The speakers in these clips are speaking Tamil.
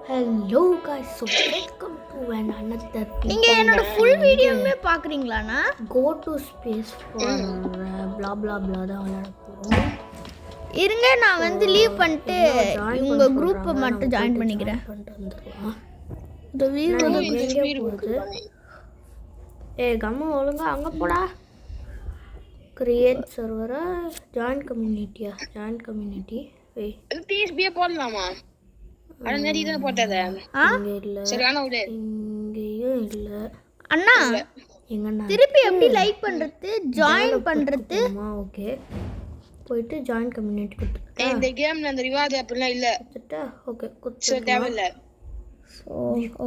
Hello guys, so welcome to another நீங்க என்னோட full வீடியோமே பாக்குறீங்களானா go to space for blah blah blah தான் விளையாட போறோம். இருங்க நான் வந்து லீவ் பண்ணிட்டு உங்க குரூப் மட்டும் ஜாயின் பண்ணிக்கிறேன். இந்த வீடியோ போகுது. கம்மு ஒழுங்கா அங்க போடா. கிரியேட் சர்வரா ஜாயின் கம்யூனிட்டியா ஜாயின் கம்யூனிட்டி டிஎஸ்பியே போடலாமா? அட நேதி தான் போட்டதே. இங்க இல்ல. சரியான விடு. இங்கேயும் இல்ல. அண்ணா எங்கண்ணா திருப்பி எப்படி லைக் பண்றது ஜாயின் பண்றது? ஓகே போயிட்டு ஜாயின் கம்யூனிட்டி கொடுத்துட்டா. இந்த கேம்ல அந்த ரிவார்ட் அப்படிலாம் இல்ல. கொடுத்துட்டா. ஓகே சோ கொடுத்துட்டா. தேவையில்ல.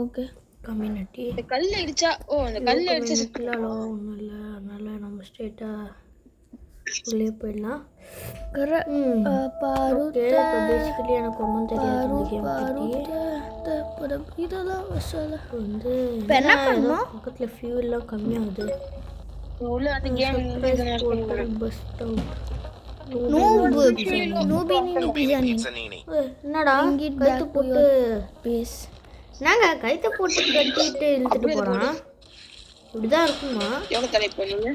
ஓகே கம்யூனிட்டி இந்த கல்ல அடிச்சா அந்த கல்ல அடிச்சா இல்லலோ ஒண்ணும் இல்ல. அதனால நம்ம ஸ்ட்ரைட்டா உள்ளே போயிடலாம். பாருதே பேசிக்கலி எனக்கு ஒன்றும் தெரியாது இந்த கேம் பத்தி. இதெல்லாம் வசல வந்து என்ன பண்ணோம்? பக்கத்துல ஃபியூல்லாம் கம்மியாகுது. உள்ள அந்த கேம் பஸ் அவுட். என்னடா கைத்து போட்டு பேஸ் நாங்க கைத்தை போட்டு கட்டிட்டு இழுத்துட்டு போறான். இப்படிதான் இருக்குமா? எவ்வளவு தலை பண்ணுங்க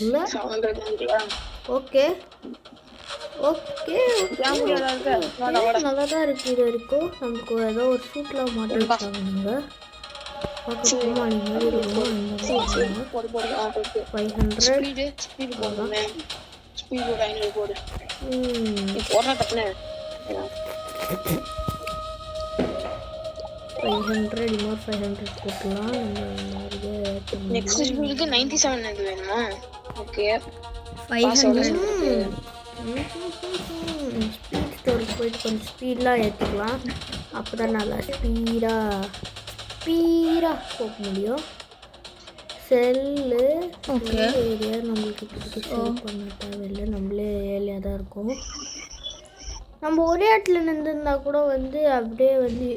இல்ல ஓகே ஓகே நல்லா தான் இருக்கு. இது வரைக்கும் நமக்கு ஏதோ ஒரு சூட்லாம் மாட்டிருக்காங்க. நீங்க பார்க்கணுமா? நீ மாதிரி இருக்கும். 500 ஸ்பீட் போடுங்க. ஸ்பீட் போடு 500 போடு. போடுற தப்புனே 500 இன்னொரு 500 போட்டுலாம். நெக்ஸ்ட் ஸ்பீடுக்கு 97 இது வேணுமா? ஓகே 500 ஸ்பீட் ஸ்டோருக்கு போயிட்டு கொஞ்சம் ஸ்பீடெலாம் ஏற்றிக்கலாம். அப்போ தான் நல்லா ஸ்பீடாக போக முடியும். செல்லு ஓகே ஏரியா நம்மளுக்கு இப்போதைக்கு செல் பண்ண தேவையில்லை. நம்மளே ஏரியா தான் இருக்கும். நம்ம ஒரே இடத்துல நின்றுருந்தா கூட வந்து அப்படியே வந்து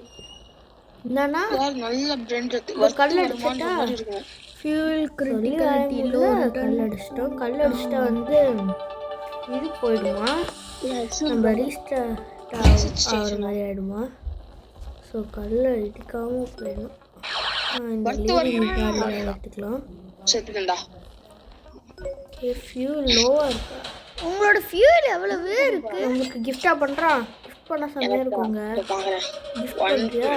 என்னன்னா நல்ல பிரெண்ட் கல் அடிச்சுட்டா ஃபியூல் கிரிட்டிகலிட்டி லோ கல் அடிச்சிட்டா வந்து இது போயிடுமா? நம்ம ரீஸ்டார்ட் ஆகிற மாதிரி ஆகிடுமா? ஸோ கல் அடிக்காமல் போயிடும். இந்த லீடிங் கார்டில் எடுத்துக்கலாம். ஓகே ஃபியூல் லோவாக இருக்கு. உங்களோட ஃபியூல் எவ்வளவு இருக்கு? உங்களுக்கு கிஃப்டா பண்றான். கிஃப்ட் பண்ண செமையா இருக்குங்க. கிஃப்ட் பண்றியா?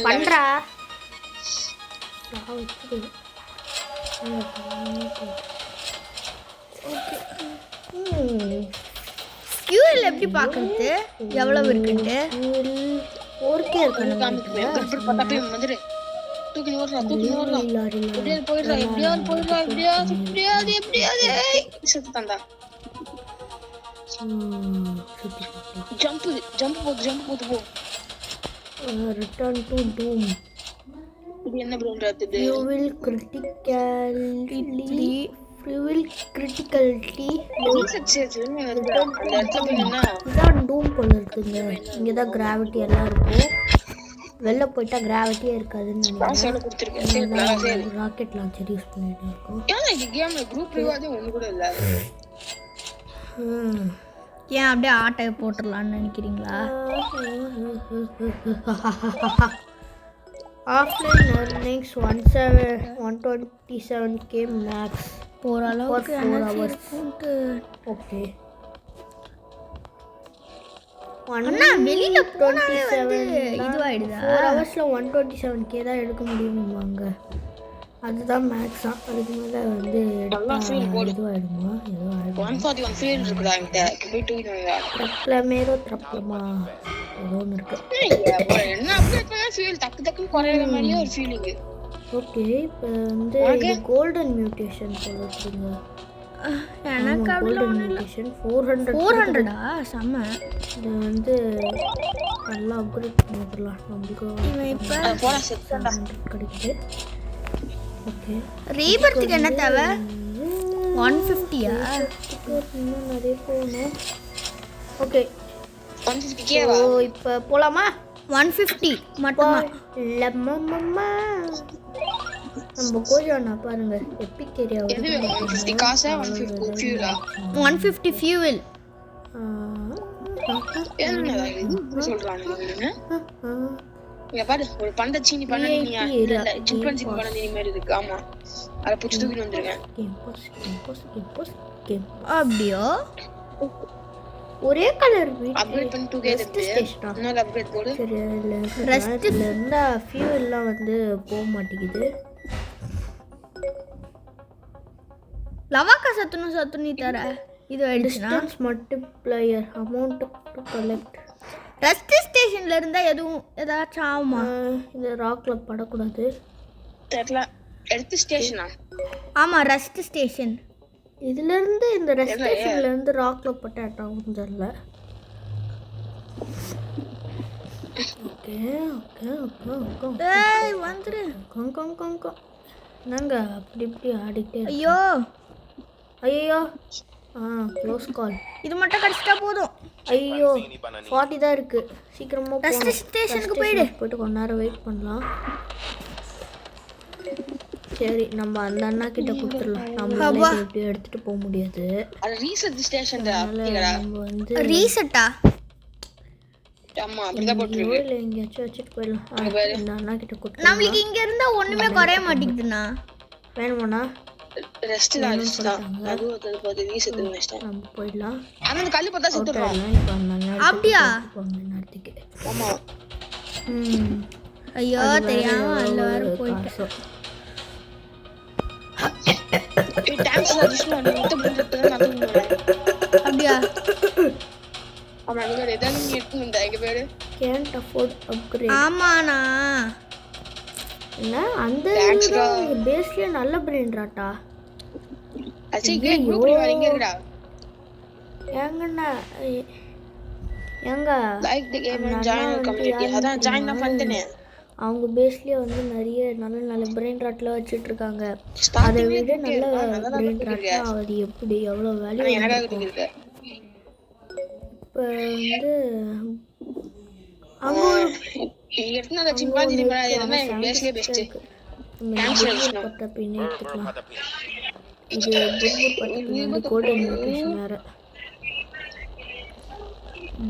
பண்றா. ஓகே ஃபியூல் எப்படி பார்க்கறது? எவ்வளவு இருக்குன்னு ஓர்க்கே இருக்கு. வந்துரு தூக்கி ஓடுறா போயிடுறா எப்படியாவது செத்துட்டான்டா. ஜம்ப் போது போ. ரிட்டர்ன் டு டூம். இது என்ன ப்ரோன்றது? ஃபியூல் கிரிட்டிகலிட்டி இதான் டூம் போல இருக்குங்க. இங்கே தான் கிராவிட்டி எல்லாம் இருக்கும். வெளில போயிட்டா கிராவிட்டியே இருக்காதுன்னு நினைக்கிறேன். ராக்கெட் லான்ச்சர் யூஸ் பண்ணிட்டு இருக்கோம். ஏன் அப்படியே ஆட்டை போட்டுடலான்னு நினைக்கிறீங்களா? ஆஃப்லைன் earnings 127k max போற அளவுக்கு 4 hours. ஓகே அண்ணா வெளியில போனாலே வந்து இதுவாயிடுதா? 4 ஹவர்ஸ்ல 127k தான் எடுக்க முடியுமாங்க. அதுதான் மேக்ஸா. அதுக்கு மேல வந்து இதுவாயிடுமா? ஏதோ ட்ரப்ளமா ஏதோ ஒன்று இருக்கு. ஓகே இப்போ வந்து கோல்டன் மியூட்டேஷன் சொல்லுங்க. எனக்கு கோல்டன் மியூட்டேஷன் 400 செம்ம. இது வந்து நல்லா அப்கிரேட் பண்ணிடலாம். நம்மளுக்கு இப்போ கிடைக்குது. ஓகே ரீபர்த்துக்கு என்ன தேவை? 150யா? இன்னும் நிறைய போகணும். ஓகே 150k இப்போ போலாமா? 150 மட்டும்தான். நம்ம கோஜானா பாருங்க எபிக் ஏரியா 150 காசா 150 ஃபியூலா? 150 ஃபியூல். என்னடா இது இப்படி சொல்றானுங்க இவனுங்க? இங்க பாரு ஒரு பண்ட சீனி பண்ணீனியா இல்ல சிம்பன்சி பண்ணீனி மாதிரி இருக்கு. ஆமா அத புடிச்சு தூக்கிட்டு வந்திருக்கேன். அப்படியோ ஒரே கலர் அப்கிரேட் பண்ணி தூக்கிட்டு ஸ்டேஷனா இன்னொரு அப்கிரேட் போடு. சரி Rest ரெஸ்ட்ல இருந்தா ஃபியூல்லாம் வந்து போக மாட்டேங்குது. லவாக்கா சத்துணு தர இது ஆயிடுச்சுன்னா distance multiplier amount to collect. Rest ஸ்டேஷன்ல இருந்தா ஏதாச்சும் ஆகுமா? இந்த ராக்ல படக்கூடாது. தெரியல எடுத்து ஸ்டேஷனா? ஆமா ரெஸ்ட் ஸ்டேஷன். இதுல இருந்து இந்த ரெஸ்ட் ஸ்டேஷன்ல இருந்து ராக்ல பட்ட அட்டாகும் தெரியல. ஓகே ஓகே ஓகே ஓகே ஏய் வந்துரு. கொங்க நாங்க அப்படி இப்படி ஆடிட்டே. ஐயோ ஐயோ க்ளோஸ் கால். இது மட்டும் கடிச்சிட்டா போதும். ஐயோ 40 தான் இருக்கு. சீக்கிரமா ரெஸ்ட் ஸ்டேஷனுக்கு போயிட்டு கொஞ்ச நேரம் வெயிட் பண்ணலாம். சரி நம்ம அந்த அண்ணா கிட்ட கொடுத்துடலாம். நம்மளால எப்படி எடுத்துட்டு போக முடியாது. அது ரீசெட் ஸ்டேஷன்டா அப்படிங்கடா. நம்ம வந்து ரீசெட்டா? ஆமா அப்படிதான் போட்டுருக்கு. இல்ல எங்கேயாச்சும் வச்சுட்டு போயிடலாம். இந்த அண்ணா கிட்ட கொடுத்து நம்மளுக்கு இங்க இருந்தா ஒண்ணுமே குறைய மாட்டேங்குதுண்ணா. வேணுமாண்ணா? ரெஸ்ட் தான் அது போது ரீசெட் நெக்ஸ்ட் நம்ம போயிடலாம். அந்த கல்லு பார்த்தா சுத்துறோம். இப்போ அந்த அண்ணா அப்படியா? நேரத்துக்கு ஆமா ஐயோ தெரியாம அல்ல வர போயிட்டேன். டான்ஸ் ஆடிஷன் அந்த முன்னே நல்ல அப்படியா? ஆமா நீங்க எதனா நீ எடுத்து வந்தா எங்க பேரு can't afford upgrade. ஆமாண்ணா என்ன அந்த பேஸ்ல நல்ல பிரெயின் ராட்டா. அச்சே குரூப்ல வரீங்க இருக்கடா. ஏங்கண்ணா ஏங்க like the game and join community. அதான் ஜாயின் தான் பண்ணேனே. அவங்க பேஸ்லயே வந்து நிறைய நல்ல பிரெயின் ராட்ல வச்சிட்டு இருக்காங்க. அதை விட நல்ல பிரெயின் ராட்னா அது எப்படி எவ்வளவு வேல்யூ எனக்காக இருக்கு. இப்போ வந்து அவங்க இங்க எடுத்து அந்த சிம்பாஞ்சி பண்ணாத எதுமே பேஸ்லயே பெஸ்ட். பட்ட பின்னே எடுத்துக்கலாம். இது புல்புல் பட்ட பின்னாடி கோல்டன் லொகேஷன் வேற.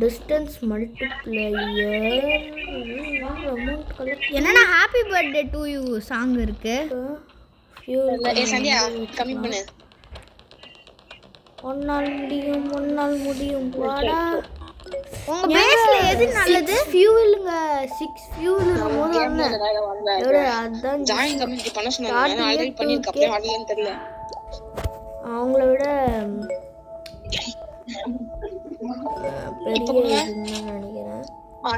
Distance multiplier amount collect. என்னன்னா happy birthday to you song இருக்கு. ஏ சந்தியா கம்மி பண்ணு. ஒன்னால் முடியும் வாடா. உங்க பேஸ்ல எது நல்லது? ஃபியூலுங்க 6 ஃபியூல் இருக்கும்போது அதான் ஜாயின் கம்யூனிட்டி பண்ண சொன்னாங்க. நான் ஆல்ரெடி பண்ணிருக்கேன். அப்படியே வரலன்னு தெரியல. அவங்கள விட பெரிய இதுன்னு நினைக்கிறேன்.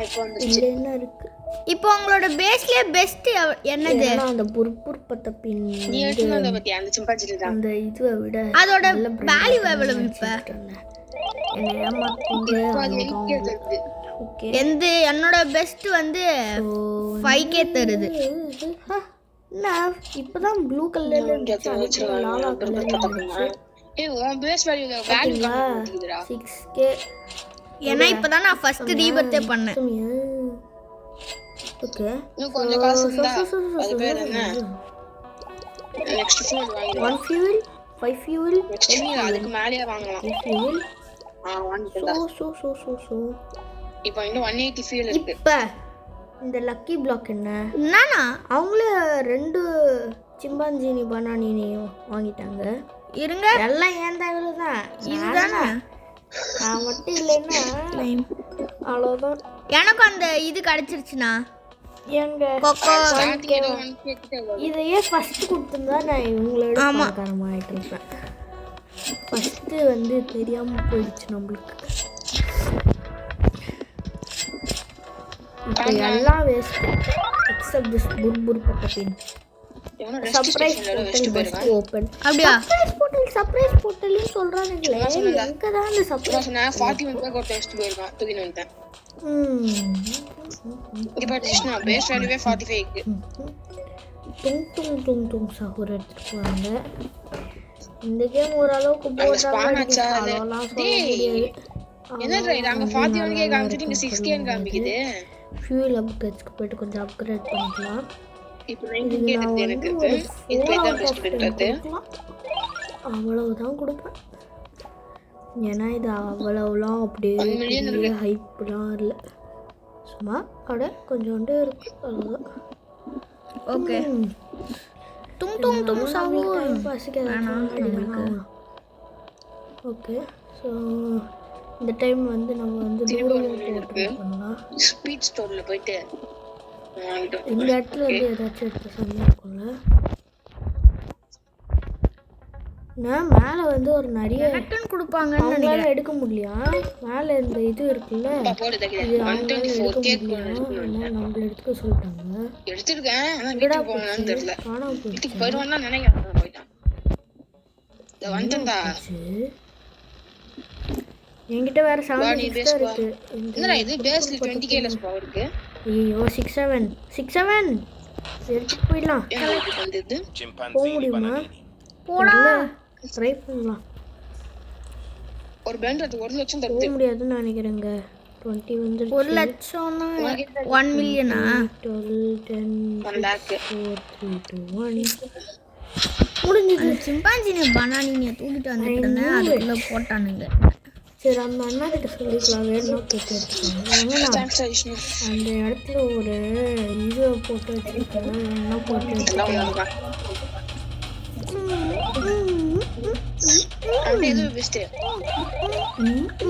இப்போ வந்துருச்சு. இதுல என்ன இருக்கு? இப்போ உங்களோட பேஸ்லயே பெஸ்ட் என்னது? அந்த புர்புர் பத்த பின் நீ எடுத்து வந்த பத்தியா அந்த சிம்பாஞ்சி தான். அந்த இதுவை விட அதோட வேல்யூ எவ்வளவு இப்ப? என்ன ஏமாத்தீங்க. ஓகே என்னோட பெஸ்ட் வந்து 5k தருது. நான் இப்பதான் ப்ளூ கலர்ல இருந்துச்சு. லாவா கலர்ல இருந்துச்சு. ஏய் உன் பேஸ் வேல்யூ கம்மி பண்ணிடுடா. 6k. ஏன்னா இப்பதான் நான் ஃபர்ஸ்ட் ரீபர்த்தே பண்ணேன். ஓகே இன்னும் கொஞ்சம் காசு இருந்தா அது பேர் என்ன நெக்ஸ்ட் ஃபியூல் வாங்குறோம். 1 ஃபியூல் 5 ஃபியூல் நெக்ஸ்ட் ஃபியூல் அதுக்கு மேலயே வாங்கலாம். ஃபியூல் வாங்கிட்டா. சோ இப்போ இன்னும் 180 ஃபியூல் இருக்கு. இப்ப இந்த லக்கி பிளாக் என்னன்னா அவங்களே 2 சிம்பாஞ்சினி பனானினி வாங்கிட்டாங்க. இருங்க எல்லாம் ஏன் தேவையில்ல தான். இதுதானே நான் மட்டும் இல்லைன்னா அவ்வளோதான். எனக்கு அந்த இது கிடைச்சிருச்சுண்ணா. எங்க கொக்கோ இதையே ஃபர்ஸ்ட் கொடுத்துருந்தா நான் இவங்களோட பணக்காரமாயிட்டு இருப்பேன். ஃபர்ஸ்ட் வந்து தெரியாம போயிடுச்சு நம்மளுக்கு. இப்போ எல்லாம் வேஸ்ட் எக்ஸப்ட் திஸ் புர்புர் பட்ட பின். Surprise portal open. அப்படியா? சர்ப்ரைஸ் போர்ட்டல்னு சொல்றானுங்களே. எங்க தான் அந்த சர்ப்ரைஸ்? நான் 41 பேர் கோட் டெஸ்ட் போயிருக்கேன். தூக்கிட்டு வந்துட்டேன். இங்க பாத்தீங்கன்னா பேஸ் வேல்யூவே 45 இருக்கு. டும் சஹூர் எடுத்துட்டு வாங்க. இந்த கேம் ஓரளவுக்கு போறாங்க. என்னடா இது அங்க 41 கே காமிச்சிட்டு இங்க 6 கே காமிக்குது. ஃபியூல் அப்கிரேட்ஸ்க்கு போய்ட்டு கொஞ்சம் அப்கிரேட் பண்ணிக்கலாம். இப்போ 9 கே இருக்கு எனக்கு. இது போய் தான் பெஸ்ட் பண்றது. அவ்வளவுதான் கொடுப்பேன். ஏன்னா இது அவ்வளவுலாம் அப்படியே ஹைப்லாம் இல்லை, சும்மா அப்படியே கொஞ்சோண்டு இருக்கு அவ்வளோதான். ஓகே தும் தும் தும் சாவு ஓகே. ஸோ இந்த டைம் வந்து நம்ம வந்து தூரமாக பண்ணலாம். ஸ்பீட் ஸ்டோர்ல போயிட்டு இந்த இடத்துல வந்து ஏதாச்சும் எடுத்து செம்மையாக இருக்கும்ல. நான் மேலே வந்து ஒரு நிறைய கொடுப்பாங்கன்னு அவங்களால எடுக்க முடியலையா? மேலே இந்த இது இருக்குல்ல, இது அவங்களால எடுக்க முடியல, நம்மள எடுத்துக்க சொல்லிட்டாங்க. எடுத்துருக்கேன் காணாம போயிடுச்சு. என்கிட்ட வேற 76 இருக்கு. ஐயோ 67 எடுத்துட்டு போயிடலாம். போக முடியுமா? போடா ட்ரை பண்ணலாம். ஒரு பிளண்டர் 1 லட்சம் போக தருது. முடியாதுன்னு நினைக்கிறேங்க. 20 வந்து 1 லட்சம்னா 1 மில்லியனா? 12 10 1 lakh 4 3 2 1 முடிஞ்சது. சிம்பாஞ்சினை பனானியை தூக்கிட்டு வந்துட்டு அதுக்குள்ள போட்டானுங்க. சரி அந்த அண்ணா கிட்ட சொல்லிக்கலாம், வேணும்னா போட்டு எடுத்துக்கோங்க. அந்த இடத்துல ஒரு இது போட்டு வச்சிருக்கேன், வேணும்னா போட்டு எடுத்துக்கலாம்.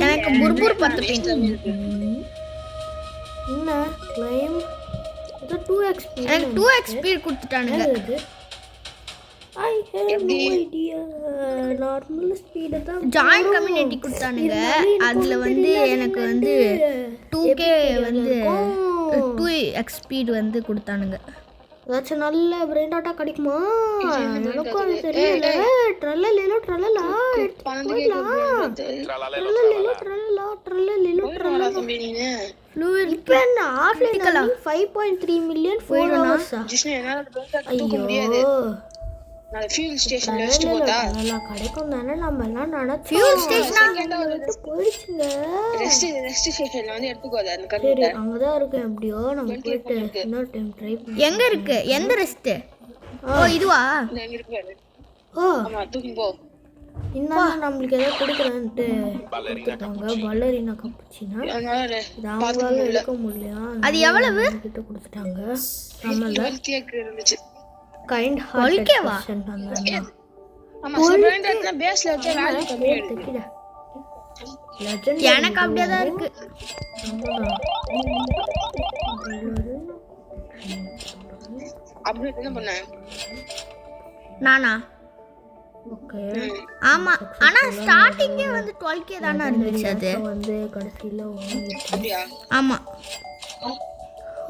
எனக்கு புர்புர் பத்துட்டேன். என்ன கிளைம் இது 2x ஸ்பீட், எனக்கு 2x ஸ்பீட் கொடுத்துட்டானுங்க. I have no idea. Normal speed தான் ஜாயின் கம்யூனிட்டி கொடுத்தானுங்க. அதுல வந்து எனக்கு வந்து 2k வந்து 2x ஸ்பீட் வந்து கொடுத்தானுங்க. ஏதாச்சும் நல்ல பிராண்டாட்டா கிடைக்குமா? எனக்கும் அது தெரியல. ட்ரல்லலிலோ ட்ரல்லலா ஃப்ளூயிட் இப்போ என்ன ஆஃப்லைன் 5.3 மில்லியன் ஃபாலோவர்ஸ். ஐயோ நான் ஃபியூல் ஸ்டேஷன்ல வெஸ்ட் போடா கிடைக்கும் தானே நம்ம எல்லாம் நினைச்சோம். ஃபியூல் ஸ்டேஷனா போயிடுச்சுங்க. ரெஸ்ட் ஸ்டேஷன்ல வந்து எடுத்துக்கோத அந்த சரி கரெக்ட்டா அங்க தான் இருக்கு. எப்படியோ நம்ம போயிட்டு இன்னொரு டைம் ட்ரை பண்ணி. எங்க இருக்கு? எந்த ரெஸ்ட்? ஓ இதுவா? இங்க இருக்கு. ஓ ஆமா தூக்கி போ. இன்னும் நம்மளுக்கு ஏதோ கொடுக்குறேன்ட்டு கொடுத்துட்டாங்க. பல்லரினா கப்புச்சினா அதனால இது அவங்களால எடுக்க முடியல. அது எவ்வளவு கிட்ட கொடுத்துட்டாங்க. நம்மள கேக் இருந்துச்சு. கைண்ட் ஹார்ட் பர்சன் அந்த ஆமா பிராண்டட்னா பேஸ்ல வச்ச வேல்யூ கம்மியா இருக்கு. லெஜெண்ட் எனக்கு அப்படியே தான் இருக்கு. அப்டேட் என்ன பண்ண? நானா? ஓகே ஆமா ஆனா ஸ்டார்டிங்கே வந்து 12k தான இருந்துச்சு. அது வந்து கடைசில அப்படியா? ஆமா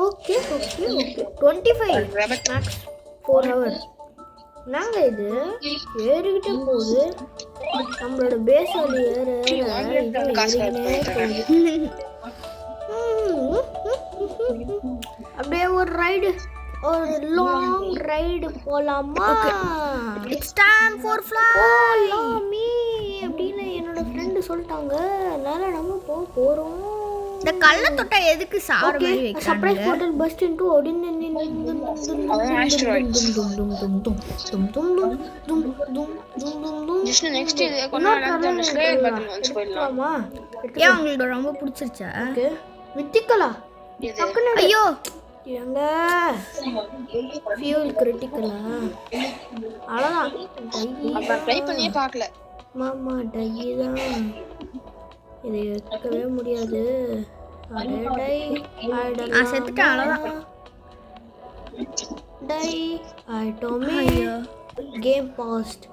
okay okay okay 25 max 4 hour. நாங்க இது ஏறிக்கிட்டே போகுது. நம்மளோட பேஸ் அது ஏற ஏறிக்கினே போகுது. அப்படியே ஒரு ரைடு, ஒரு லாங் ரைடு போலாமா? இட்ஸ் டைம் ஃபார் ஃப்ளை போலாமே அப்படின்னு என்னோட ஃப்ரெண்டு சொல்லிட்டாங்க. அதனால நம்ம போறோம். இந்த கல்ல தொட்டா எதுக்கு சாவற மாதிரி வைக்கிறாங்க? Surprise portal first into just next இது கொஞ்ச நேரம் ஸ்லேயர் பட்டன் வந்து போயிடலாம். ஏன் உங்களுக்கு ரொம்ப பிடிச்சிருச்சா? ஓகே மித்திக்கலா ஐயோ எங்க ஃபியூல் கிரிட்டிக்கலா அவ்வளோதான். அப்ப ட்ரை பண்ணியே பார்க்கல மாமா டை தான் இதை எடுக்கவே முடியாது. அடே டை ஆயிடலாம். செத்துட்டேன் அவ்வளோதான். டை ஆயிட்டோமே. Game paused.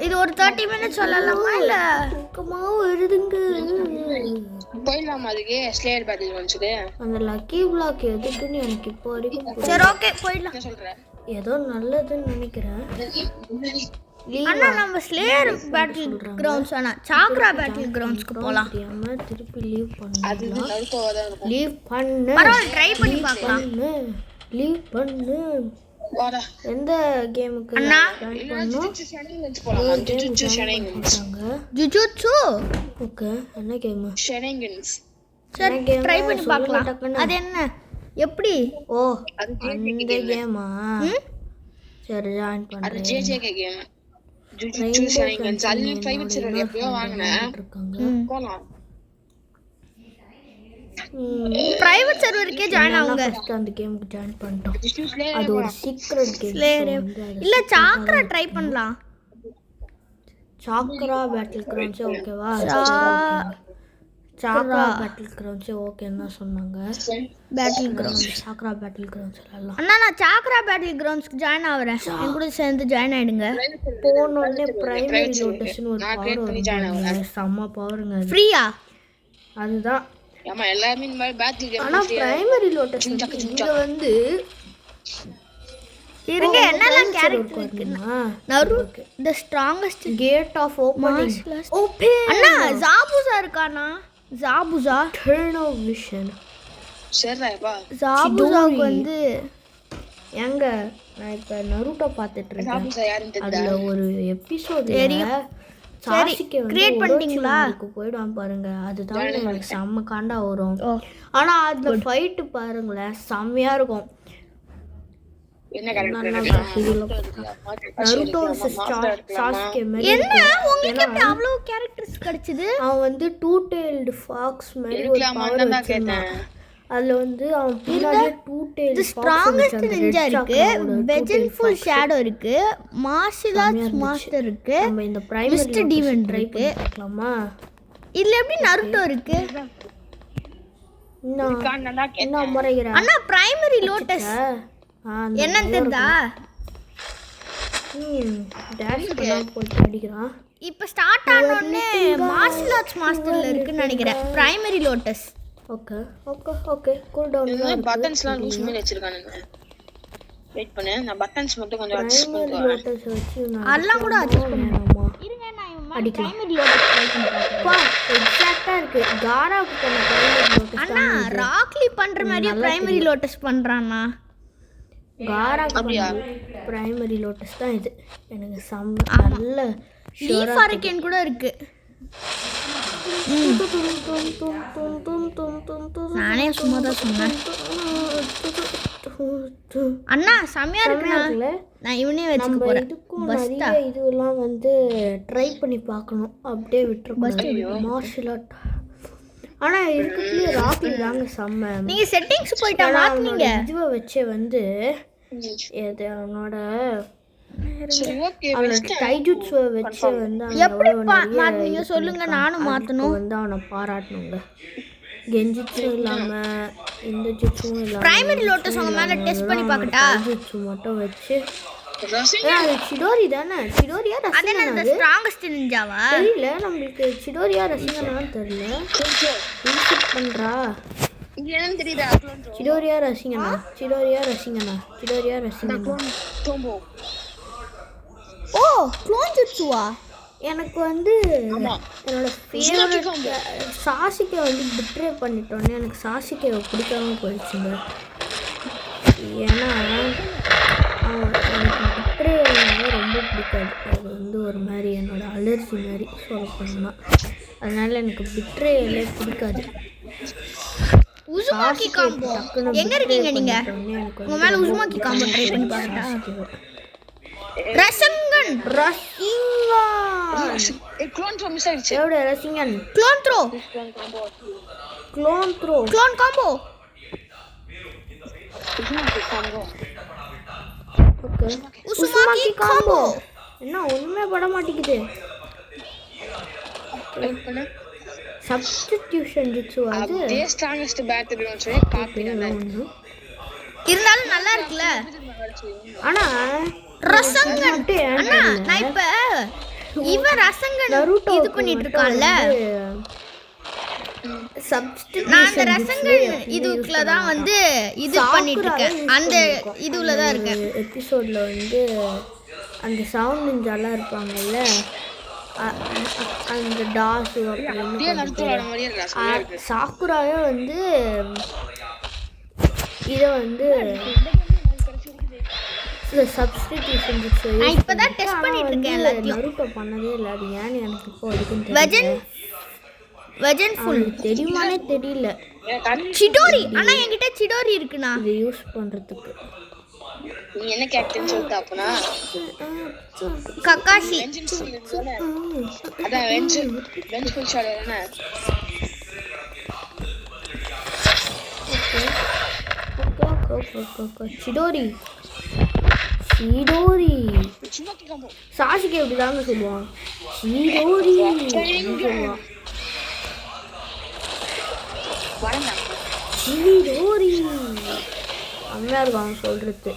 இது ஒரு 30 மினிட்ஸ் சொல்லலாமா இல்ல சுத்தமா வருதுங்க. போயிடலாமா? அதுக்கு ஸ்லேயர் பேட்டில் வந்துச்சு. அந்த லக்கி பிளாக் எதுக்குன்னு எனக்கு இப்போ வரைக்கும் சரி ஓகே போயிடலாம். என்ன சொல்ற? ஏதோ நல்லதுன்னு நினைக்கிறேன். அண்ணா நம்ம ஸ்லேயர் பேட்டில் கிரவுண்ட்ஸ் ஆனா சாக்ரா பேட்டில் கிரவுண்ட்ஸ்க்கு போலாம். திருப்பி லீவ் பண்ணு. அது நடுக்கோவா இருக்கும். லீவ் பண்ணு. பரவாயில்ல ட்ரை பண்ணி பார்க்கலாம். லீவ் பண்ணு. வாடா எந்த கேமுக்கு அண்ணா ஷெனிங்கன்ஸ் போலாம். ஜுஜுட்சு ஷெனிங்கன்ஸ். ஜுஜுட்சு ஓகே என்ன கேம்? ஷெனிங்கன்ஸ். சரி ட்ரை பண்ணி பார்க்கலாம். அது என்ன எப்படி? ஓ அந்த கேமா? சரி ஜாயின் அது பண்றேன். ஜேஜேகே கேம். ஜுஜுட்சு இங்க அல் பிரைவேட் சர்வர் எப்பயோ வாங்குனேன். இருக்காங்க. போலாம். பிரைவேட் சர்வருக்கே ஜாயின் ஆகுங்க. ஃபர்ஸ்ட் அந்த கேமுக்கு ஜாயின் பண்ணிட்டோம். டிஸ்னிஸ்ல அது ஒரு சீக்ரெட் கேம். இல்ல சாக்ரா ட்ரை பண்ணலாம். சாக்ரா பேட்டில் கிரவுண்ட்ஸ் ஓகேவா? சாக்ரா பேட்டில் கிரவுண்ட்ஸ் ஓகேன்னு தான் சொன்னாங்க. பேட்டில் கிரவுண்ட்ஸ் சாக்ரா பேட்டில் கிரவுண்ட்ஸ் எல்லாம் அண்ணா நான் சாக்ரா பேட்டில் கிரவுண்ட்ஸ்க்கு ஜாயின் ஆகுறேன். என் கூட சேர்ந்து ஜாயின் ஆயிடுங்க. போன உடனே பிரைமரி லோட்டஸ்னு ஒரு பவர் வரும். செம்ம பவருங்க அது. ஃப்ரீயா? அதுதான். ஆமா எல்லாரும் இந்த மாதிரி பேட்டில் கேம் ஆனா பிரைமரி லோட்டஸ் இங்க வந்து இருங்க என்னெல்லாம் கேரக்டர் இருக்குன்னா Naruto the strongest gate of opening open. அண்ணா ஜாபுசா இருக்கானா? Zabuza turn off vision. சரிப்பா. ஜாபுசாக்கு வந்து எங்க நான் இப்ப நருட்டோ பார்த்துட்டு இருக்கேன். ஜாபுசா யாருன்னு தெரியல. அதுல ஒரு எபிசோட்ல சாசிகே கிரியேட் பண்ணிட்டீங்களா? போய்டுவான் பாருங்க. அதுதான் எனக்கு செம்ம காண்டா வரும். ஆனா அதுல ஃபைட் பாருங்களேன் செம்மையா இருக்கும். என்ன கேரக்டர் நருட்டோ சாசிகே மாதிரி என்ன உங்களுக்கு எப்படி அவ்வளவு கேரக்டர்ஸ் கிடைச்சது? அவன் வந்து டூ டெய்ல்டு ஃபாக்ஸ் மாதிரி ஒரு பவர் வச்சிருந்தான். அதுல வந்து அவன் பின்னாடியே டூ டெய்ல்டு ஸ்ட்ராங்கஸ்ட் நிஞ்சா இருக்கு, வெஜன்ஃபுல் ஷேடோ இருக்கு, மார்ஷல் ஆர்ட்ஸ் மாஸ்டர் இருக்கு, நம்ம இந்த பிரைமரி மிஸ்டர் டீவன் இருக்கு. பார்க்கலாமா? இதுல எப்படி நருட்டோ இருக்கு? என்ன முறைகிற அண்ணா பிரைமரி லோட்டஸ் என்னன்னு தெரியுதா? டேஷ் போட்டு அடிக்கிறான். இப்ப ஸ்டார்ட் ஆன உடனே மார்ஷல் ஆர்ட்ஸ் மாஸ்டர்ல இருக்குன்னு நினைக்கிறேன் primary lotus. Okay okay okay cool down. பட்டன்ஸ்லாம் லூஸ் பண்ணி வச்சிருக்கானுங்க. வெயிட் பண்ணு நான் பட்டன்ஸ் மட்டும் கொஞ்சம் அட்ஜஸ்ட் பிரைமரி லோட்டஸ் வச்சு அதெல்லாம் கூட அட்ஜஸ்ட் பண்ணுமா? இருங்க நான் இவன் பிரைமரி லோட்டஸ் ட்ரை பண்ணி பார்க்கறேன். பா எக்ஸாக்ட்டா இருக்கு. காராக்கு பண்ண பிரைமரி லோட்டஸ் அண்ணா ராக்லி பண்ற மாதிரியே பிரைமரி லோட்டஸ் பண்றானா? காராக்கு பிரைமரி லோட்டஸ் தான் இது. எனக்கு நல்ல லீஃபாரிக்கன் கூட இருக்கு. நானே சும்மா தான் சொன்னேன். அண்ணா செமையா இருக்குண்ணா. நான் இவனே வச்சுக்க போறேன். பஸ்டா இதெல்லாம் வந்து ட்ரை பண்ணி பார்க்கணும். அப்படியே விட்டுறக்கூடாது. மார்ஷல் ஆர்ட் ஆனா இருக்கிறதுலே ராக்லி தாங்க செம்ம. நீங்க செட்டிங்ஸ் போயிட்டா மாத்துனீங்க. இதுவை வச்சே வந்து இது அவனோட டைஜுட்ஸுவை வச்சு வந்து எப்படி மாத்துனீங்க சொல்லுங்க, நானும் மாத்தணும். வந்து அவனை பாராட்டணுங்க. கெஞ்சிட்ஸு இல்லாம இந்த ஜுட்ஸும் இல்லாம பிரைமரி லோட்டஸ் உங்க மேல டெஸ்ட் பண்ணி பார்க்கட்டா? ஜுட்ஸு மட்டும் வச்சு அது சிடோரி தானே? சிடோரியா ரசிகனா? அது ஸ்ட்ராங்கஸ்ட் நிஞ்சாவா தெரியல நம்மளுக்கு. சிடோரியா ரசிகனான்னு தெரியல. இன்சிட் பண்றா என்னன்னு தெரியுதா? சிடோரியா ரசிகனா? சிடோரியா ரசிகனா? சிடோரியா ரசிகனா? டோம்போ. ஓ க்ளோன் ஜுட்ஸுவா? எனக்கு வந்து என்னோட ஃபேவரட் சாசிகே வந்து பிட்ரே பண்ணிட்டோன்னே எனக்கு சாசிகேவை பிடிக்காம போயிடுச்சுங்க. ஏன்னா எனக்கு பிட்ரே ரொம்ப பிடிக்காது. அது வந்து ஒரு மாதிரி என்னோட அலர்ஜி மாதிரி சொல்ல போனால். அதனால எனக்கு பிட்ரேலே பிடிக்காது. உசுமாக்கி காம்போ எங்க இருக்கீங்க நீங்க? உங்க மேல உசுமாக்கி காம்போ ட்ரை பண்ணி பாக்கட்டா? ரசங்கன் க்ளோன் த்ரோ மிஸ் ஆயிடுச்சு. எவ்வளோ Rasengan? Clone throw clone combo. Okay Uzumaki combo என்ன ஒண்ணுமே பட மாட்டேங்குது. சப்ஸ்டிடியூஷன் ஜுட்ஸு அது அதே ஸ்ட்ராங்கஸ்ட் பேட்டரி வந்து காப்பி நல்லா இருந்தாலும் நல்லா இருக்குல்ல. ஆனா ரசங்கன் அண்ணா நான் இப்ப இவன் ரசங்கன் இது பண்ணிட்டு இருக்கான்ல. நான் அந்த ரசங்கன் இதுக்குள்ள தான் வந்து இது பண்ணிட்டு இருக்கேன். அந்த இதுல தான் இருக்கேன். எபிசோட்ல வந்து அந்த சவுண்ட் நிஞ்சாலாம் இருப்பாங்கல்ல, அந்த டாஸு அப்படின்னு சாக்குராவே வந்து இதை வந்து சப்ஸ்டிடியூஷன் நான் இப்பதான் டெஸ்ட் பண்ணிட்டு இருக்கேன். எல்லாத்தையும் நருட்டோ பண்ணதே இல்லை. அது ஏன்னு எனக்கு இப்போ வரைக்கும் தெரியல. வெஜன் ஃபுல் தெரியுமானே தெரியல. சிடோரி ஆனா என்கிட்ட சிடோரி இருக்குண்ணா. இதை யூஸ் பண்றதுக்கு நீ என்ன கேரக்டர்னு சொல்லிட்டு அப்பனா கக்காஷி. அதான் வெஞ்சு தானே. சிடோரி சாஷிக்கு எப்படிதாங்க சொல்லுவான் சிடோரி சொல்லுவான். சிடோரி செம்மையா இருக்கும் அவன் சொல்றது.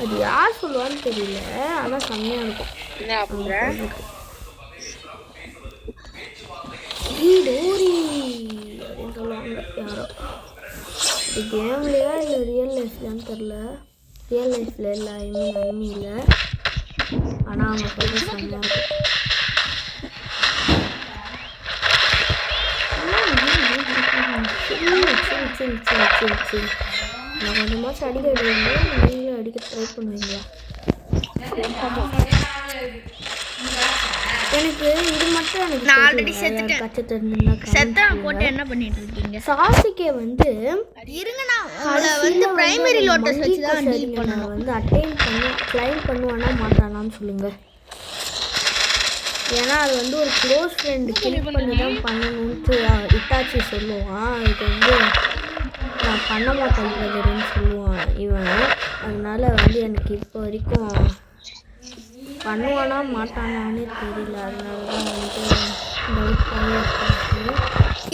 அது யார் சொல்லுவான்னு தெரியல, ஆனா செம்மையா இருக்கும். சிடோரி அப்படின்னு சொல்லுவாங்க யாரோ. இது கேம்லையா இல்லை ரியல் லைஃப்லான்னு தெரில. ரியல் லைஃப்பில் இல்லை, ஐ மீன் அனிமியில். ஆனால் அவங்க சொல்ல செம்மையாக இருக்கும். நான் கொஞ்சமாச்சும் அடிக்க விடுவீங்க, நீங்களும் அடிக்க ட்ரை பண்ணுவீங்களா? எனக்கு இது மட்டும் எனக்கு நான் ஆல்ரெடி செத்துட்டேன். கச்சை தெரிஞ்சுன்னா போட்டு என்ன பண்ணிட்டு இருக்கீங்க? சாசிக்கே வந்து இருங்க, நான் உங்களை வந்து பிரைமரி லோட்டஸ் வச்சு தான் டீல் பண்ணணும். வந்து அட்டைன் பண்ணி கிளைம் பண்ணுவானா மாட்டானான்னு சொல்லுங்க. ஏன்னா அது வந்து ஒரு க்ளோஸ் ஃப்ரெண்டு கில் பண்ணி தான் பண்ணணும்ட்டு இட்டாச்சி சொல்லுவான். இது வந்து நான் பண்ண மாட்டேன் பிரதர்ன்னு சொல்லுவான் இவன். அதனால வந்து எனக்கு இப்போ வரைக்கும் பண்ணுவானா மாட்டானான்னு தெரியல. அதனால தான் வந்து டவுட் பண்ணி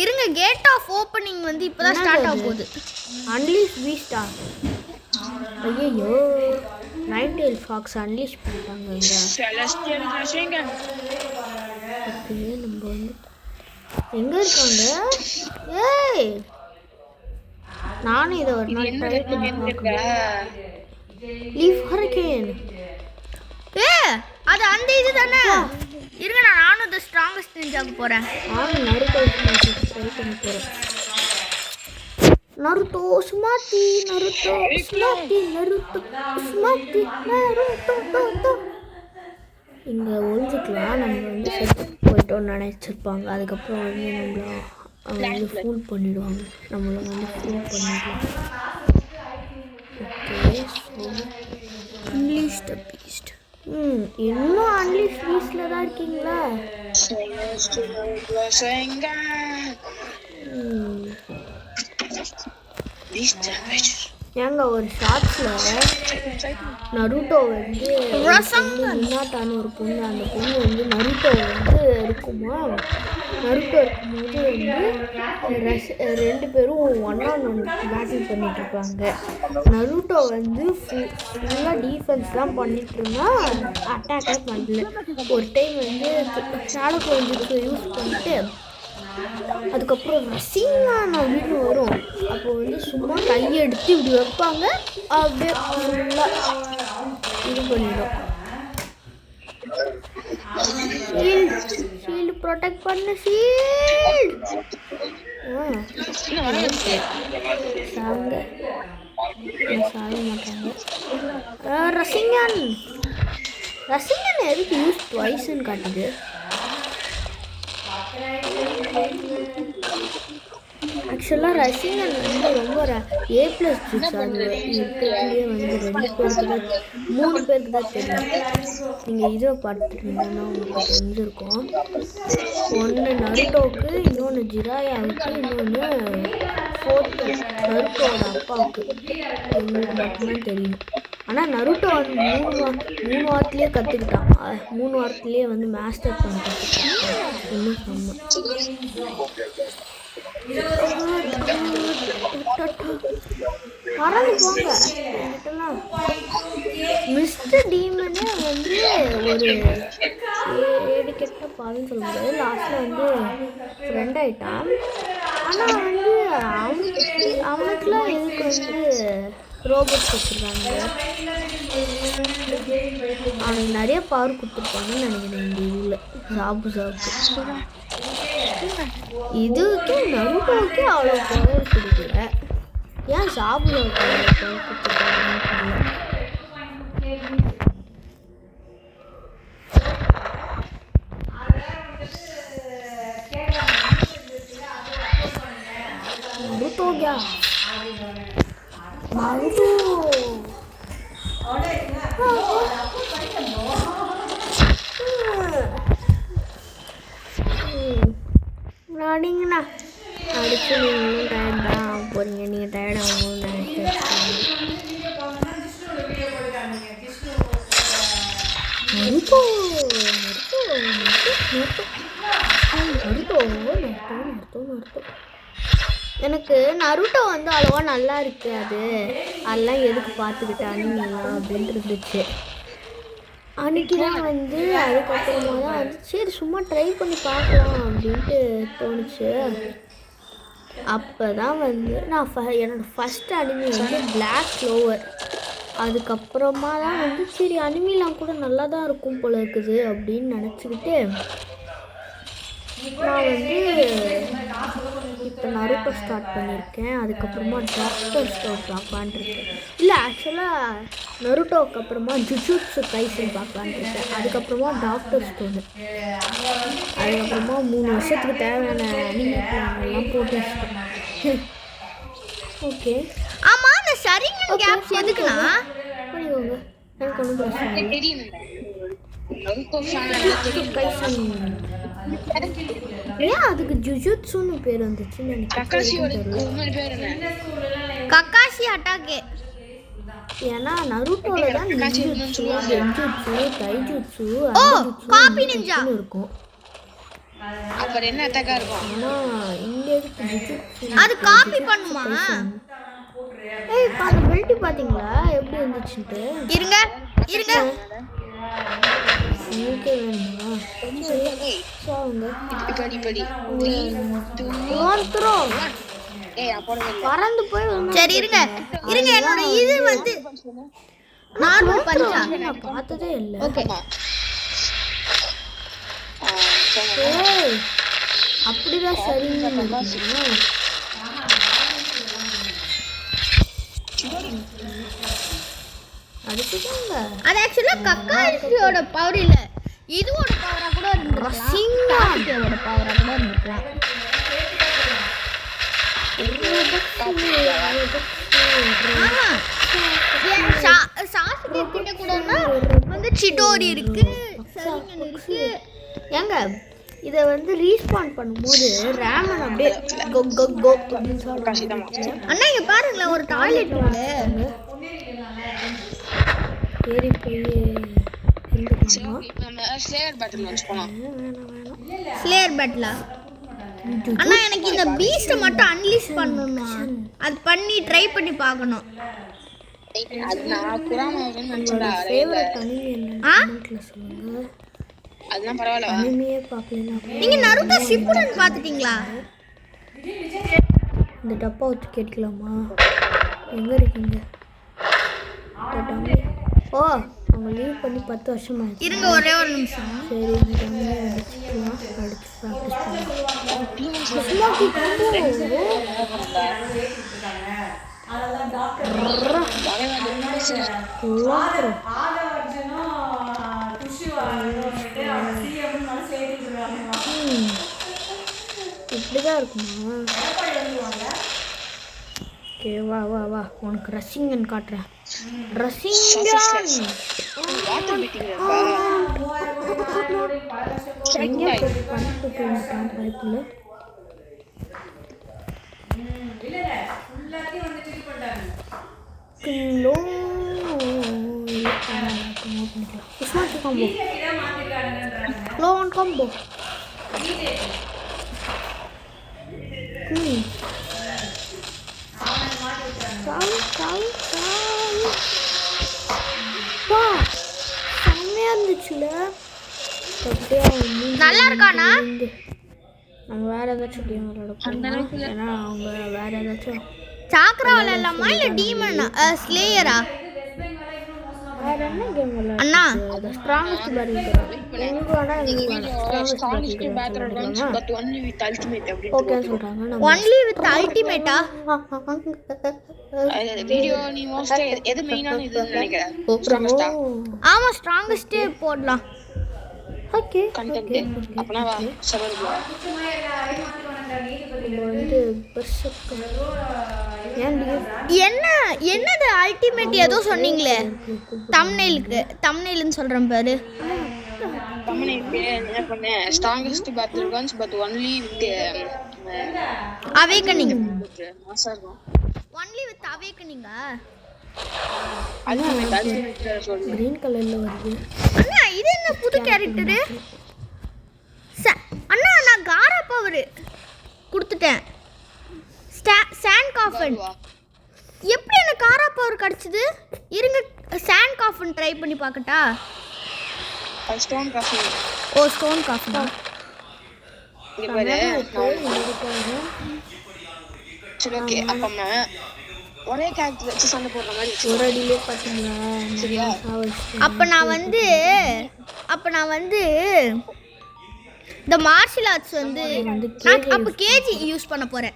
இருங்க, கேட் ஆஃப் ஓப்பனிங் வந்து இப்போதான் ஸ்டார்ட் ஆக போகுது. அன்லீஷ் பீஸ்டா. ஐயோ நைன்டெயில் ஃபாக்ஸ் அன்லீஷ் பண்ணிட்டாங்க. ஓகே நம்ம வந்து எங்கே இருக்காங்க? ஏய் நானும் இதை ஒரு நாள் ட்ரை பண்ணி பார்க்குறேன். Leave hurricane. அது அந்த இது தானே. இருங்க, நானும் இந்த ஸ்ட்ராங்கஸ்ட் நிஞ்சாக்கு போகிறேன். நானும் நருட்டோ ட்ரை பண்ணி போகிறேன். Naruto smarty Naruto smarty Naruto smarty Naruto. இங்கே ஒழிஞ்சிக்கலாம். நம்ம வந்து செத்து போயிட்டோம்னு நினச்சிருப்பாங்க. அதுக்கப்புறம் வந்து நம்மள அவங்க வந்து ஃபூல் பண்ணிடுவாங்க. நம்மளை வந்து ஃபூல் பண்ணிடுவாங்க. ஓகே ஸோ அன்லீஷ் த பீஸ்ட். இன்னும் அன்லீஷ் பீஸ்டில் தான் இருக்கீங்களா? ஏங்க ஒரு ஷார்ட்ஸில் நருட்டோ வந்து மினாட்டான்னு ஒரு பொண்ணு, அந்த பொண்ணு வந்து நருட்டோ வந்து இருக்குமா, நருட்டோ இருக்கும்போது வந்து ரெண்டு பேரும் 1-on-1 பேட்டில் பண்ணிட்டு இருப்பாங்க. நருட்டோ வந்து ஃபுல்லாக டிஃபென்ஸ் தான் பண்ணிட்டு இருந்தா, அட்டாக்கே பண்ணல. ஒரு டைம் வந்து ஷாடோ குளோன் யூஸ் பண்ணிட்டு அதுக்கப்புறம் ரசிங்கான வீடு வரும். அப்போ வந்து சும்மா கையெடுத்து இப்படி வைப்பாங்க, அப்படியே ஃபுல்லாக இது பண்ணிடும். ஷீல்டு ப்ரொடெக்ட் பண்ண ஷீல்டு. சாக மாட்டாங்க. ரசிங்கன் எதுக்கு யூஸ் ட்வைஸ்ன்னு காட்டுது? ஆக்சுவலாக ரசிகன் வந்து ரொம்ப A+ ஜூஸ். அது இருக்கிறதுலேயே வந்து 3 பேருக்கு தான் தெரியும். நீங்கள் இதை பார்த்துருந்தீங்கன்னா உங்களுக்கு தெரிஞ்சிருக்கும். ஒன்று நருட்டோவுக்கு, இன்னொன்று ஜிராயாவுக்கு, இன்னொன்று 4th நருட்டோட அப்பாவுக்கு. உங்களுக்கு மட்டும்தான் தெரியும். ஆனால் நருட்டோ வந்து 3 வாரத்துலேயே கற்றுக்கிட்டான். 3 வாரத்துலேயே வந்து மாஸ்டர் பண்ண கற்றுக்கிட்டான். இன்னும் செம்ம. மறந்து போங்க என்கிட்டலாம். மிஸ்டர் டீமனே வந்து ஒரு ஏடு கெட்ட பாதுன்னு சொல்ல முடியாது. லாஸ்ட்டில் வந்து ஃப்ரெண்ட் ஆகிட்டான். ஆனால் வந்து அவனுக்குலாம் எதுக்கு வந்து ரோபோட்ஸ் வச்சுருக்காங்க? அவனுக்கு நிறைய பவர் கொடுத்துருப்பாங்கன்னு நினைக்கிறேன் இந்த இதில். சாப்புக்கு இதுக்கே நருட்டோவுக்கே அவ்வளோ பவர் கொடுக்கல. ஏன் சாப்புக்கு அவ்வளோ பவர் கொடுத்துருக்காங்கன்னு தெரியல. Naruto Naruto Naruto Naruto Naruto Naruto Naruto. எனக்கு நருட்டோ வந்து அவ்வளோவா நல்லா இருக்காது, அதெல்லாம் எதுக்கு பார்த்துக்கிட்டு அனிமேலாம் அப்படின்ட்டு இருந்துச்சு. அன்றைக்கி தான் வந்து அதுக்கப்புறமா தான் வந்து சரி சும்மா ட்ரை பண்ணி பார்க்கலாம் அப்படின்ட்டு தோணுச்சு. அப்போ தான் வந்து நான் என்னோடய ஃபஸ்ட் அனிமே வந்து பிளாக் க்ளோவர். அதுக்கப்புறமா தான் வந்து சரி அனிமெலாம் கூட நல்லா தான் இருக்கும் போல இருக்குது அப்படின்னு நினச்சிக்கிட்டு நான் வந்து இப்போ நருட்டோ ஸ்டார்ட் பண்ணியிருக்கேன். அதுக்கப்புறமா டாக்டர் ஸ்டோன் பார்க்கலான் இருக்கேன். இல்லை ஆக்சுவலாக நருட்டோவுக்கு அப்புறமா ஜுஜுட்சு கைசன் பார்க்கலான் இருக்கேன். அதுக்கப்புறமா டாக்டர் ஸ்டோனு, அதுக்கப்புறமா 3 வருஷத்துக்கு தேவையான அனிமே பிளான்லாம் போட்டு வச்சுட்டேன். ஓகே ஆமா அந்த ஷரிங்கன் கேப்ஸ் எதுக்குனா பண்ணிக்கோங்க, எனக்கு ஒன்றும் பிரச்சனை இல்லை. கைசன் ஏன் அதுக்கு ஜுஜுட்சுன்னு பேர் வந்துச்சுன்னு கக்காஷி அட்டாக்கே. ஏன்னா நருட்டோல தான் நிஞ்சுட்சு, கென்ஜுட்சு, தைஜுட்சு, காபி நிஞ்சா இருக்கும். அப்புறம் என்ன அட்டாக்கா இருக்கும்? ஆனா இங்க எதுக்கு ஜுஜுட்சு? அது காப்பி பண்ணுமா? ஏய் அந்த பெல்ட் பாத்தீங்களா எப்படி இருந்துச்சுன்னு? இருங்க இருங்க உங்களுக்கு வேணுமா? சாவுங்க படி 3 பறந்து போய் சரி இருங்க இருங்க என்னோட இது வந்து நார்மல் பஞ்சா நான் பார்த்ததே இல்லை. ஓகே ஏய் அப்படிதான் சரிங்க. அடிச்சுட்டாங்க. அது ஆக்சுவலா கக்காஷியோட பவர் இல்ல, இதுவோட பவரா கூட இருந்திருக்கலாம். சிங்காவோட பவரா கூட இருந்திருக்கலாம். ஆமா சாசுகே கிட்ட கூடனா வந்து சிடோரி இருக்கு, சரிங்கன் இருக்கு. ஏங்க இதை வந்து ரீஸ்பான் பண்ணும்போது ரேமன் அப்படியே கோ கோ கோ அப்படின்னு சொல்றாங்க. அண்ணா இங்க பாருங்களேன் ஒரு டாய்லெட் உண்டு. ஏறி போய் ஸ்லேயர் பேட்டில் வாட்ச் போலாம். ஸ்லேயர் பேட்டிலா? அண்ணா எனக்கு இந்த பீஸ்ட் மட்டும் அன்லீஸ் பண்ணனும், அது பண்ணி ட்ரை பண்ணி பார்க்கணும். அது நான் குராமா வரேன்னு நினைச்சடா. ஃபேவரட் அனிமே என்னன்னு கமெண்ட்ல சொல்லுங்க. அதெல்லாம் பரவாயில்ல. அனிமே பார்க்கலனா நீங்க நருட்டோ ஷிப்புடன் பாத்துட்டீங்களா? இந்த டப்பா வச்சு கேட்கலாமா? எங்க இருக்கீங்க? ஓ அவங்க லீவ் பண்ணி 10 வருஷம் ஆயிடுச்சு. இருங்க ஒரே ஒரு நிமிஷம். சரி இந்த டம்மியை அடிச்சுக்கலாம், அடிச்சு ப்ராக்டிஸ் பண்ணலாம். ஸ்மோக்கி காம்போ இப்படிதான் இருக்குமா? ஓகே வா வா வா உனக்கு ரசிங்கன் காட்டுறேன். ரசிங்கன் எங்கே பண்ணிட்டு போயிட்டான் பைப்புல. கிலோ ஸ்மார்ட் காம்போ லோன் காம்போ செம்மையா இருந்துச்சுல. நல்லா இருக்கானா? நம்ம வேற ஏதாச்சும் கேம் விளையாட போறோம். ஏன்னா அவங்க வேற ஏதாச்சும் சாக்ரா விளையாடலாமா இல்ல டீமன் ஸ்லேயரா? வேற என்ன கேம் விளையாட? அண்ணா ஸ்ட்ராங்கஸ்ட் பேட்டில் எங்க வேணா strongest battle but only with ultimate அப்படி ஓகே சொல்றாங்க. நம்ம ஒன்லி வித் அல்டிமேட்டா? வீடியோ நீ மோஸ்ட் எது மெயினான இதுன்னு நினைக்கிறேன். ஆமா ஸ்ட்ராங்கஸ்ட் போடலாம். ஓகே கண்டென்ட் அப்பனா வா சவர் ப்ளோ வந்து பெர்செப்ட் என்ன என்னது அல்டிமேட் ஏதோ சொன்னீங்களே தம்ப்நெயில்னு சொல்றேன் பாரு. தம்ப்நெயிலுக்கு என்ன பண்ண strongest battle guns but only with awakening. மாசா இருக்கும். ஒன்லி வித் அவேக்கனிங்கா? அல்டிமேட் சொல்லு. கிரீன் கலர்ல வருது. அண்ணா இது என்ன புது கேரக்டரு? அண்ணா நான் காரா பவர் கொடுத்துட்டேன். சாண்ட் காஃபன். எப்படி எனக்கு காரா பவர் கிடைச்சது? இருங்க சாண்ட் காஃபன் ட்ரை பண்ணி பார்க்கட்டா? Stone coffin. ஓ ஸ்டோன் காஃபனா? இங்க பாரு. சரி ஓகே. அப்ப ஒரே கேரக்டர் வச்சு சண்டை போடுற மாதிரி ஒரு அடியிலே பாத்தீங்களா? சரியா? அப்ப நான் வந்து இந்த மார்ஷியல் ஆர்ட்ஸ் வந்து அப்ப கேஜி யூஸ் பண்ண போறேன்.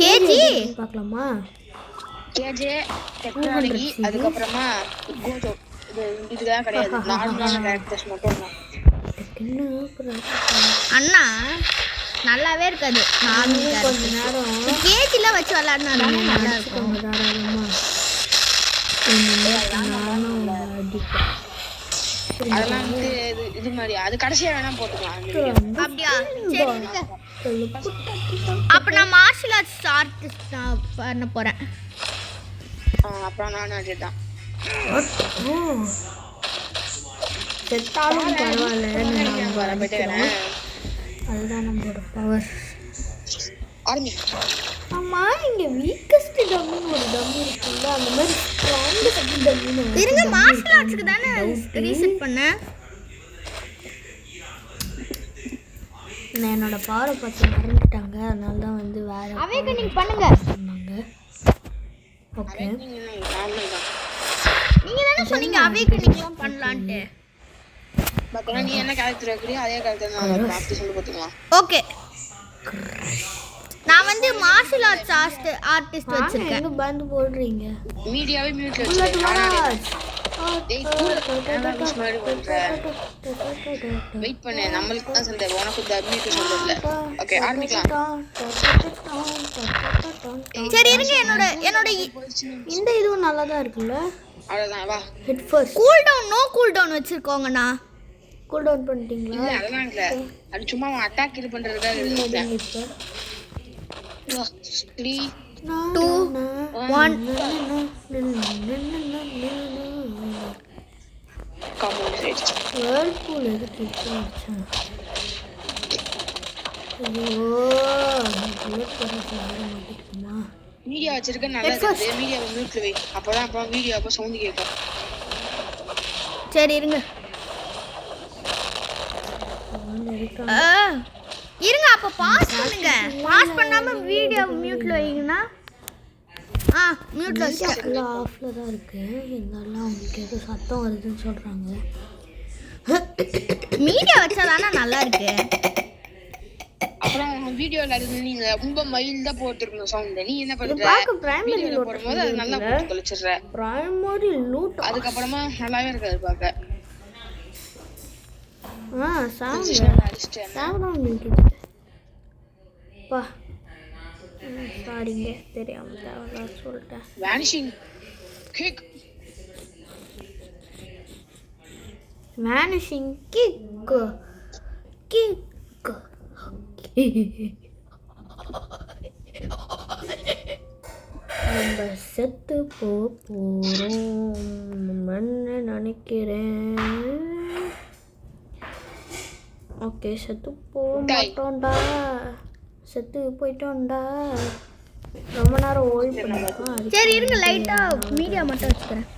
கேஜி பார்க்கலாமா? கேஜே டெக்னாலஜி அதுக்கு அப்புறமா கோஜோ இதுதான் கிடையாது. நார்மலான கேரக்டர்ஸ் மட்டும் தான். அண்ணா நல்லாவே இருக்காது. நார்மல் கொஞ்ச நேரம் கேஜில வச்சு விளையாடினா நல்லா இருக்கும். அதெல்லாம் வந்து இது மாதிரி அது கடைசியா வேணா போட்டுக்கலாம். அப்படியா? சரி. அப்ப நான் மார்ஷியல் ஆர்ட்ஸ் ஆர்டிஸ்ட் பண்ண போறேன். அப்புறம் நானும் அதேதான். செத்தாலும் பரவாயில்ல. அதுதான் நம்மளோட பவர். ஆமா இங்க வீக்கஸ்ட் டம்மின்னு ஒரு டம்மி இருக்குல்ல, அந்த மாதிரி ஸ்ட்ராங்கஸ்ட் டம்மின்னு இருங்க. மார்ஷியல் ஆர்ட்ஸ்க்கு தானே ரீசெட் பண்ணேன். நான் என்னோட பவரை பார்த்து மறந்துட்டாங்க. அதனால தான் வந்து வேற அவேக்கனிங் பண்ணுங்க சொன்னாங்க. ஓகே நீங்க தானே சொன்னீங்க அவேக்கனிங்லாம் பண்ணலாம்னு. பட் நீ என்ன கேரக்டர் வைக்கிறியோ அதே கேரக்டர் நான் பார்த்து சொல்லி போட்டுக்கலாம். ஓகே. நான் வந்து மார்ஷியல் ஆர்ட்ஸ் ஆர்டிஸ்ட் வச்சிருக்கேன். எங்க பந்து போடுறீங்க? மீடியாவே மியூட்ல வச்சிருக்கேன். வெயிட் பண்ணு. நம்மளுக்கு தான் சண்டை, உனக்கு தர்மிக்கு சண்டை இல்ல. ஓகே ஆரம்பிக்கலாம். சரி இருங்க. என்னோட இந்த இதுவும் நல்லா தான் இருக்குல்ல. அவ்வளவுதான் வா. Head first cool down no cool down வச்சிருக்கோங்கண்ணா. கூல் டவுன் பண்ணிட்டீங்களா? இல்ல அதெல்லாம் இல்ல. அது சும்மா அட்டாக் இது பண்றதுக்காக இருக்கு. 3 2 1 காம்பவுண்ட் சைடு. வேர்ல்பூல் எதுக்கு வச்சேன்? ஐயோ புல்லட் பண்ண மாட்டேங்குமா? மீடியா வச்சிருக்க நல்லா இருக்கு. மீடியாவை மியூட்ல வை. அப்பதான் அப்புறம் வீடியோ அப்ப சவுண்ட் கேட்கும். சரி இருங்க. இருங்க அப்ப பாஸ் பண்ணுங்க. பாஸ் பண்ணாம வீடியோ மியூட்ல வைங்கனா. மியூட்ல வச்சிட்டேன். ஆஃப்ல தான் இருக்கு. இதெல்லாம் உங்களுக்கு ஏதோ சத்தம் வருதுன்னு சொல்றாங்க. மீடியா வச்சாதானா நல்லா இருக்கு. அப்புறம் வீடியோல அது நீங்க ரொம்ப மைல்டா போட்டுறணும் சவுண்ட். நீ என்ன பண்ற? பாக்க பிரைமரி லூட் போடும்போது அது நல்லா போட்டு கழிச்சிடுற. பிரைமரி லூட் அதுக்கு அப்புறமா நல்லாவே இருக்காது பாக்க. சாரிங்க தெரியாம தேவையில்ல சொல்லிட்டேன். Vanishing kick. Vanishing kick kick. நம்ம செத்து போறோம் நினைக்கிறேன். ஓகே செத்து போக மாட்டோம்டா. செத்து போயிட்டோம்டா. ரொம்ப நேரம் ஓய்வு பண்ணிருக்கோம். சரி இருங்க லைட்டா மீடியா மட்டும் வச்சுக்கிறேன்.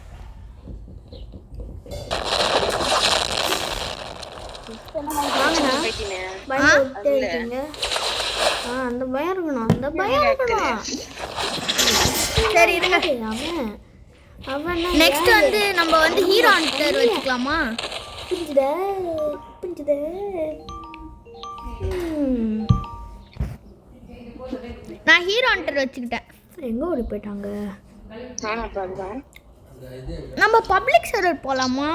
அந்த பயம் இருக்கணும். அந்த பயம் இருக்கணும். சரி இருங்க. அவன் நெக்ஸ்ட் வந்து நம்ம வந்து ஹீரோ ஹண்டர் வச்சுக்கலாமா? புரிஞ்சுதே. நான் ஹீரோ ஹண்டர் வச்சுக்கிட்டேன். எங்க ஓடி போயிட்டாங்க? நம்ம பப்ளிக் சர்வர் போலாமா?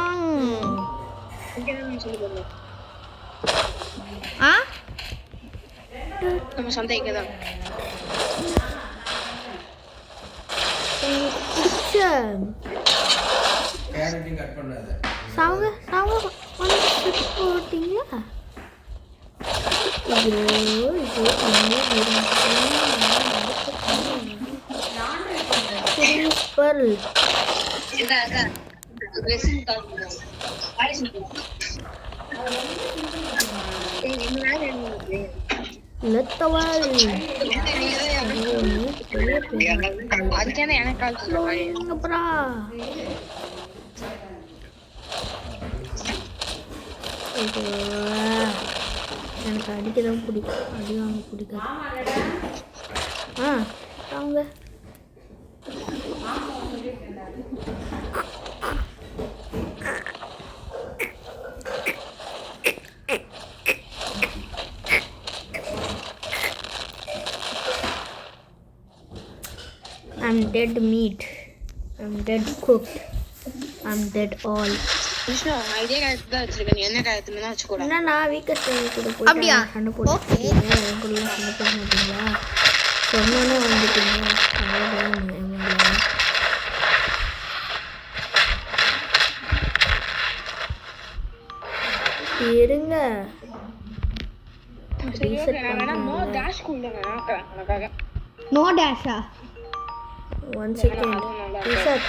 நம்ம சந்தைக்கு தான். போட்டீங்களா? ஃப்ரீஸ் பெர்ல். லெத்தவல். அதுக்கே எனக்கு கால் சொல்லுவாங்க. அப்புறம் எனக்கு அடிக்க தான் பிடிக்கும், அடி வாங்க பிடிக்காது. அவங்க I'm dead meat. I'm dead cooked. I'm dead all. Vishnu idea காயத்து தான் வச்சிருக்கேன். நீ என்ன காயத்துல தான் வச்சுக்கோ. என்ன நான் வீக்கஸ்ட் கூட போய் அப்படியா? சண்டை போட்டுருக்கீங்க. உங்கள சண்டை போட மாட்டீங்களா? சொன்னோன்னே வந்துட்டீங்க. இருங்க. சரி ஓகே நான் வேணா நோ டாஷ் கூல்டேன் எனக்காக. நோ டேஷா? 1 second. Reset.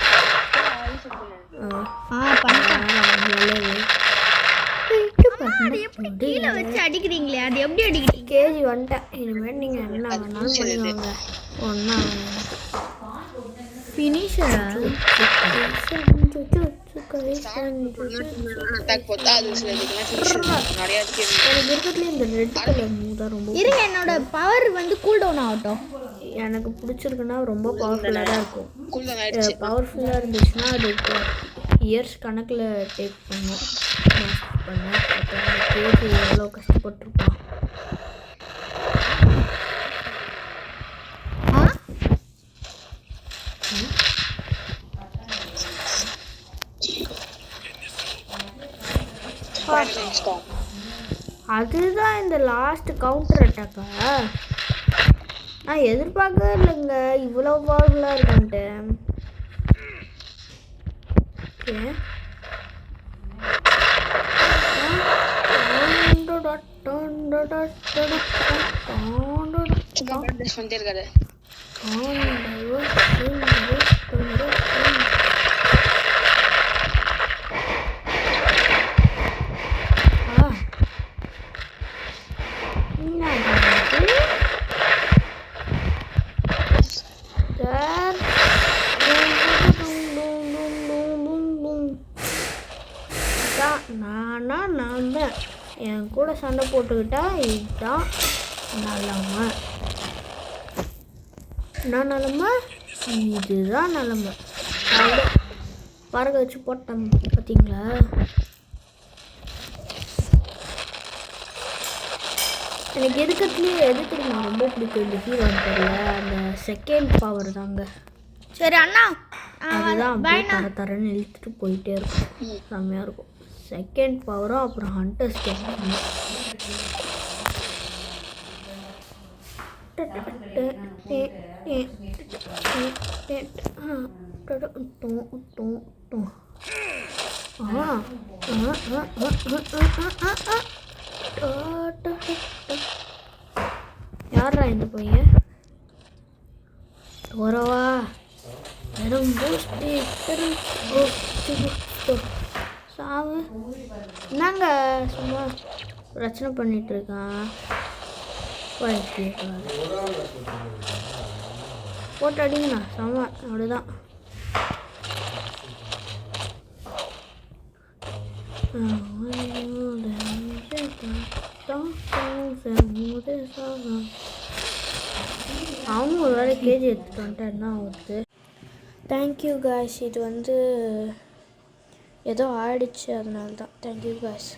எப்படி கீழே வச்சு அடிக்கிறீங்களே, அது எப்படி அடிக்கிறீங்க? கேஜி வந்துட்டேன். இனிமேல் நீங்கள் என்ன வேணாலும் பண்ணுவாங்க. ஒன்றா ஃபினிஷரா? இருங்க, என்னோட பவர் வந்து கூல் டவுன் ஆகட்டும். எனக்கு பிடிச்சிருக்குன்னா ரொம்ப பவர்ஃபுல்லாக தான் இருக்கும். பவர்ஃபுல்லாக இருந்துச்சுன்னா அது இயர்ஸ் கணக்கில் டேக் பண்ணும். அப்புறம் கேஜி எவ்வளோ கஷ்டப்பட்டுருப்பான். அதுதான் இந்த லாஸ்ட் கவுண்டர் அட்டாக்கா? நான் எதிர்பார்க்கவே இல்லைங்க இவ்வளோ பவர்ஃபுல்லாக இருக்கான்ட்டு. நான் தான் என் கூட சண்டை போட்டுக்கிட்டா இதுதான் நிலமை. நான் நிலமை இதுதான் நிலமை. பறக்க வச்சு போட்டேன் பார்த்தீங்களா? எனக்கு எதுக்கத்துலேயே எது தெரியுமா ரொம்ப பிடிக்கும் இந்த ஹீரோன்னு தெரியல, அந்த செகண்ட் பவர் தாங்க. சரி அண்ணா, அதுதான் அப்படியே தரன்னு இழுத்துட்டு போயிட்டே இருக்கும். செம்மையாக இருக்கும். செகண்ட் பவரும் அப்புறம் ஹண்டர்ஸ் கேட்கணும். யாரா இந்த பையன்? வரவா வெறும் சாவு என்னங்க சும்மா பிரச்சனை பண்ணிட்டு இருக்கான். போட்டு அடிங்கண்ணா செம்ம. அப்படிதான் அவங்க ஒரு வேலை கேஜி எடுத்துட்டு வந்துட்டேன். என்ன ஆகுது? Thank you guys. இது வந்து ஏதோ ஆயிடுச்சு, அதனால தான். Thank you guys.